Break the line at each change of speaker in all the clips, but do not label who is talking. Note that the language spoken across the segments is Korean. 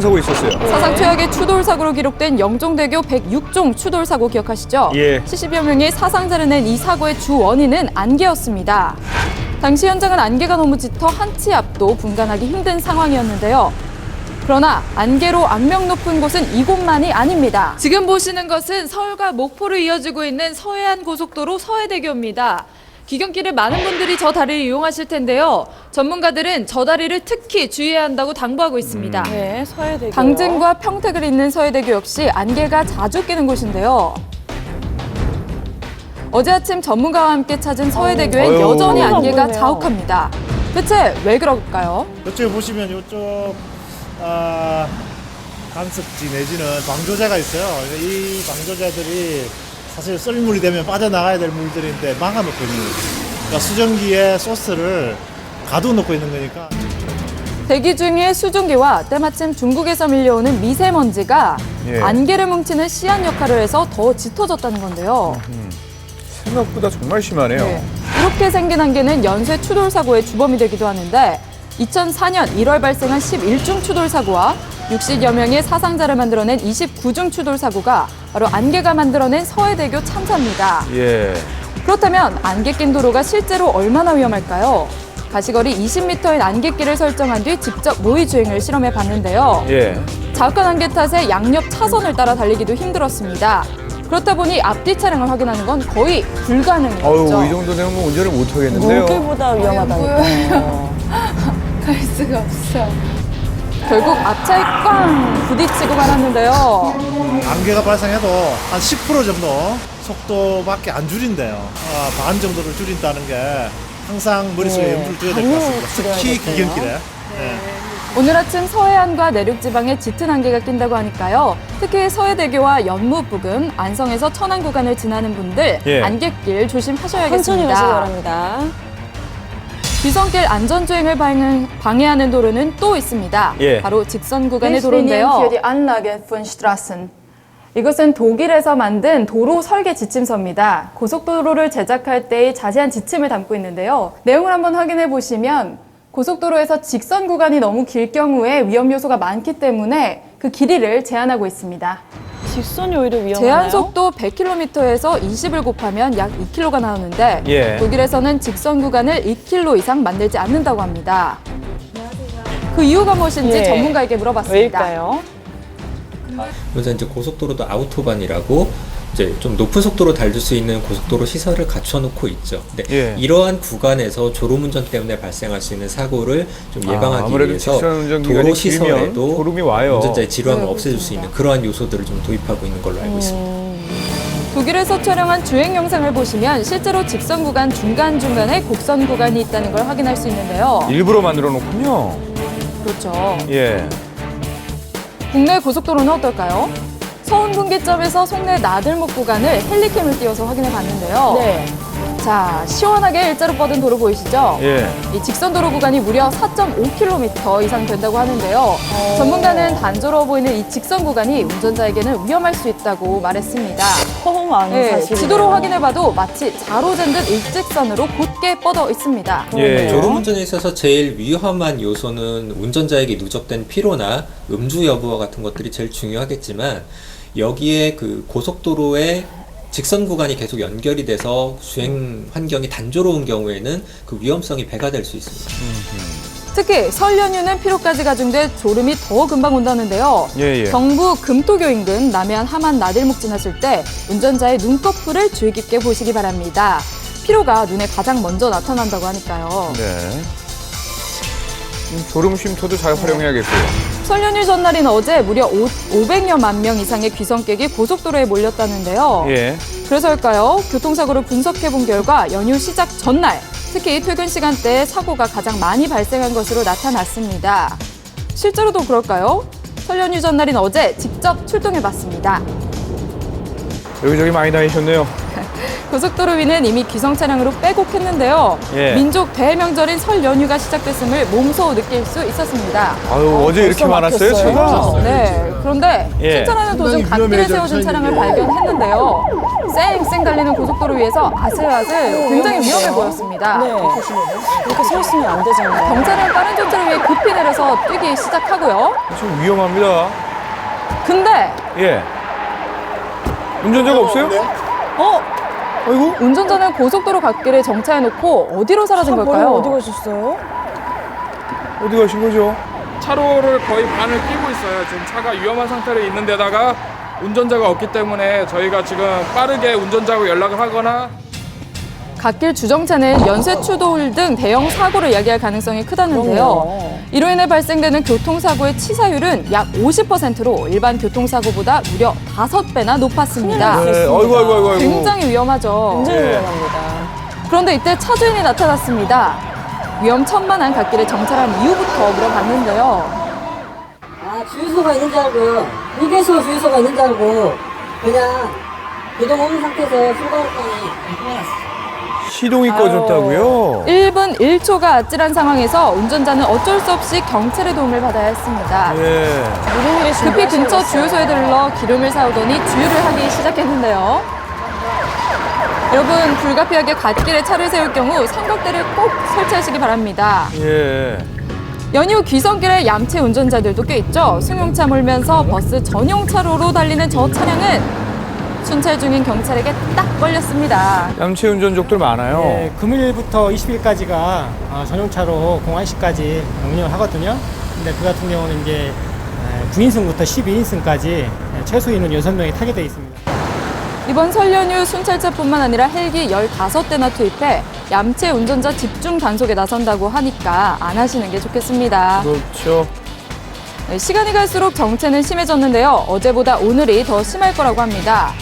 사고 있었어요.
사상 최악의 추돌 사고로 기록된 영종대교 106종 추돌 사고 기억하시죠?
예.
70여 명의 사상자를 낸 이 사고의 주 원인은 안개였습니다. 당시 현장은 안개가 너무 짙어 한 치 앞도 분간하기 힘든 상황이었는데요. 그러나 안개로 악명 높은 곳은 이곳만이 아닙니다. 지금 보시는 것은 서울과 목포를 이어지고 있는 서해안 고속도로 서해대교입니다. 귀경길에 많은 분들이 저 다리를 이용하실 텐데요. 전문가들은 저 다리를 특히 주의해야 한다고 당부하고 있습니다.
네, 서해대교.
당진과 평택을 잇는 서해대교 역시 안개가 자주 끼는 곳인데요. 어제 아침 전문가와 함께 찾은 서해대교엔 여전히 안개가
보이네요.
자욱합니다. 대체 왜 그럴까요?
이쪽에 보시면 이쪽 간섭지 내지는 방조제가 있어요. 이 방조제들이 사실 썰물이 되면 빠져나가야 될 물들인데 막아놓고 있는 거죠. 그러니까 수증기에 소스를 가둬놓고 있는 거니까.
대기 중의 수증기와 때마침 중국에서 밀려오는 미세먼지가
예.
안개를 뭉치는 씨앗 역할을 해서 더 짙어졌다는 건데요.
생각보다 정말 심하네요.
네. 이렇게 생긴 안개는 연쇄 추돌 사고의 주범이 되기도 하는데 2004년 1월 발생한 11중 추돌 사고와 60여 명의 사상자를 만들어낸 29중 추돌 사고가 바로 안개가 만들어낸 서해대교 참사입니다.
예.
그렇다면 안개 낀 도로가 실제로 얼마나 위험할까요? 가시거리 20m인 안개길을 설정한 뒤 직접 모의 주행을 실험해 봤는데요.
예.
자욱한 안개 탓에 양옆 차선을 따라 달리기도 힘들었습니다. 그렇다 보니 앞뒤 차량을 확인하는 건 거의 불가능이었죠.
어우, 이 정도 되면 뭐 운전을 못 하겠는데요.
물길보다 위험하다니까요.
갈 수가 없어. 결국 앞차에 꽝 부딪히고 말았는데요.
안개가 발생해도 한 10% 정도 속도밖에 안 줄인대요. 반 정도를 줄인다는 게 항상 머릿속에 염두를 둬야 될 것 같습니다. 특히 귀경길에. 네.
오늘 아침 서해안과 내륙 지방에 짙은 안개가 낀다고 하니까요. 특히 서해대교와 연무 부근, 안성에서 천안 구간을 지나는 분들
예.
안개길
천천히 가시기
조심하셔야겠습니다.
바랍니다.
귀성길 안전주행을 방해하는 도로는 또 있습니다.
예.
바로 직선 구간의 도로인데요. 이것은 독일에서 만든 도로 설계 지침서입니다. 고속도로를 제작할 때의 자세한 지침을 담고 있는데요. 내용을 한번 확인해 보시면 고속도로에서 직선 구간이 너무 길 경우에 위험 요소가 많기 때문에 그 길이를 제한하고 있습니다.
직선이 오히려 위험하나요?
제한 속도 100km에서 20을 곱하면 약 2km가 나오는데
예.
독일에서는 직선 구간을 2km 이상 만들지 않는다고 합니다. 그 이유가 무엇인지
예.
전문가에게 물어봤습니다.
왜일까요?
그래서 이제 고속도로도 아우토반이라고 이제 좀 높은 속도로 달릴 수 있는 고속도로 시설을 갖춰놓고 있죠. 근데
예.
이러한 구간에서 졸음운전 때문에 발생할 수 있는 사고를 좀 예방하기
아무래도
위해서
직선운전 기간이
도로
길면
시설에도
졸음이 와요.
운전자의 질환을 없애줄 수 있는 그러한 요소들을 좀 도입하고 있는 걸로 알고 있습니다.
독일에서 촬영한 주행 영상을 보시면 실제로 직선 구간 중간중간에 곡선 구간이 있다는 걸 확인할 수 있는데요.
일부러 만들어 놓군요.
그렇죠.
예.
국내 고속도로는 어떨까요? 서운 분기점에서 송내 나들목 구간을 헬리캠을 띄워서 확인해 봤는데요.
네.
자, 시원하게 일자로 뻗은 도로 보이시죠?
예.
이 직선 도로 구간이 무려 4.5km 이상 된다고 하는데요. 전문가는 단조로워 보이는 이 직선 구간이 운전자에게는 위험할 수 있다고 말했습니다.
처음 아는
네,
사실이네요.
지도로 확인해봐도 마치 자로잰 듯 일직선으로 곧게 뻗어 있습니다.
예.
졸음운전에 있어서 제일 위험한 요소는 운전자에게 누적된 피로나 음주 여부 같은 것들이 제일 중요하겠지만 여기에 그 고속도로의 직선 구간이 계속 연결이 돼서 주행 환경이 단조로운 경우에는 그 위험성이 배가 될 수 있습니다.
특히 설 연휴는 피로까지 가중돼 졸음이 더 금방 온다는데요.
예, 예.
경부 금토교 인근 남해안 하만 나들목 지나실 때 운전자의 눈꺼풀을 주의 깊게 보시기 바랍니다. 피로가 눈에 가장 먼저 나타난다고 하니까요.
네. 졸음 쉼터도 잘 활용해야겠고요.
설 연휴 전날인 어제 무려 500여만 명 이상의 귀성객이 고속도로에 몰렸다는데요.
예.
그래서일까요? 교통사고를 분석해본 결과 연휴 시작 전날, 특히 퇴근 시간대에 사고가 가장 많이 발생한 것으로 나타났습니다. 실제로도 그럴까요? 설 연휴 전날인 어제 직접 출동해봤습니다.
여기저기 많이 다니셨네요.
고속도로 위는 이미 귀성 차량으로 빼곡했는데요.
예.
민족 대명절인 설 연휴가 시작됐음을 몸소 느낄 수 있었습니다.
아유, 어제 이렇게
벌써
많았어요,
막혔어요.
차가?
네, 그런데
예.
춘천하는 도중 갓길에 세워진 차량을 발견했는데요. 쌩쌩 달리는 고속도로 위에서 아슬아슬 굉장히 위험해 보였습니다.
네. 이렇게 서 있으면 안 되잖아요.
경찰은 빠른 조치를 위해 급히 내려서 뛰기 시작하고요.
좀 위험합니다.
근데
예. 운전자가 없어요? 아이고.
운전자는 고속도로 갓길에 정차해놓고 어디로 사라진 걸까요?
어디 가셨어요?
어디 가신 거죠?
차로를 거의 반을 끼고 있어요. 지금 차가 위험한 상태로 있는 데다가 운전자가 없기 때문에 저희가 지금 빠르게 운전자하고 연락을 하거나
갓길 주정차는 연쇄 추돌 등 대형 사고를 야기할 가능성이 크다는데요.
그럼요.
이로 인해 발생되는 교통사고의 치사율은 약 50%로 일반 교통사고보다 무려 5배나 높았습니다.
큰일
네,
났습니다.
아이고.
굉장히 위험하죠.
굉장히
예.
위험합니다.
그런데 이때 차주인이 나타났습니다. 위험천만한 갓길에 정차한 이유부터 물어봤는데요.
아, 주유소가 있는 줄 알고, 휴게소 주유소가 있는 줄 알고, 그냥 기동 없는 상태에서 출발했더니 끊어놨어.
시동이 꺼졌다고요?
1분 1초가 아찔한 상황에서 운전자는 어쩔 수 없이 경찰의 도움을 받아야 했습니다.
예.
모든 일이
급히 근처 주유소에 들러 기름을 사오더니 주유를 하기 시작했는데요. 여러분, 불가피하게 갓길에 차를 세울 경우 삼각대를 꼭 설치하시기 바랍니다.
예.
연휴 귀성길에 얌체 운전자들도 꽤 있죠. 승용차 몰면서 버스 전용 차로로 달리는 저 차량은 순찰 중인 경찰에게 딱 걸렸습니다.
얌체 운전족들 많아요.
네, 금요일부터 20일까지가 전용차로 01시까지 운영을 하거든요. 근데 그 같은 경우는 이제 9인승부터 12인승까지 최소 인원 6명이 타게 되어 있습니다.
이번 설 연휴 순찰차뿐만 아니라 헬기 15대나 투입해 얌체 운전자 집중 단속에 나선다고 하니까 안 하시는 게 좋겠습니다.
그렇죠.
네, 시간이 갈수록 정체는 심해졌는데요. 어제보다 오늘이 더 심할 거라고 합니다.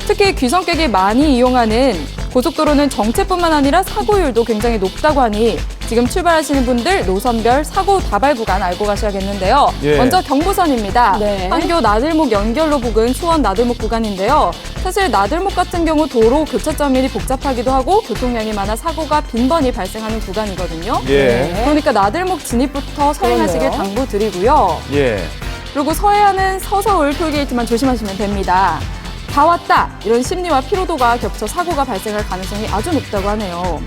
특히 귀성객이 많이 이용하는 고속도로는 정체뿐만 아니라 사고율도 굉장히 높다고 하니 지금 출발하시는 분들 노선별 사고 다발 구간 알고 가셔야겠는데요.
예.
먼저 경부선입니다.
네.
판교 나들목 연결로 부근 수원 나들목 구간인데요. 사실 나들목 같은 경우 도로 교차점이 복잡하기도 하고 교통량이 많아 사고가 빈번히 발생하는 구간이거든요.
예.
그러니까 나들목 진입부터 서행하시길
그러네요.
당부드리고요.
예.
그리고 서해안은 서서울 톨게이트만 조심하시면 됩니다. 다 왔다! 이런 심리와 피로도가 겹쳐 사고가 발생할 가능성이 아주 높다고 하네요.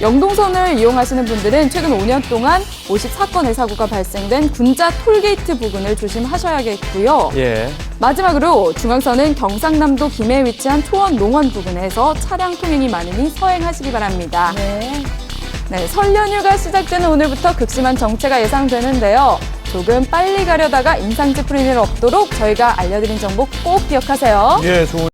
영동선을 이용하시는 분들은 최근 5년 동안 54건의 사고가 발생된 군자 톨게이트 부근을 조심하셔야겠고요.
예.
마지막으로 중앙선은 경상남도 김해에 위치한 초원 농원 부근에서 차량 통행이 많으니 서행하시기 바랍니다.
네.
네, 설 연휴가 시작되는 오늘부터 극심한 정체가 예상되는데요. 조금 빨리 가려다가 인상 찌푸릴 일 없도록 저희가 알려드린 정보 꼭 기억하세요.
예, 좋은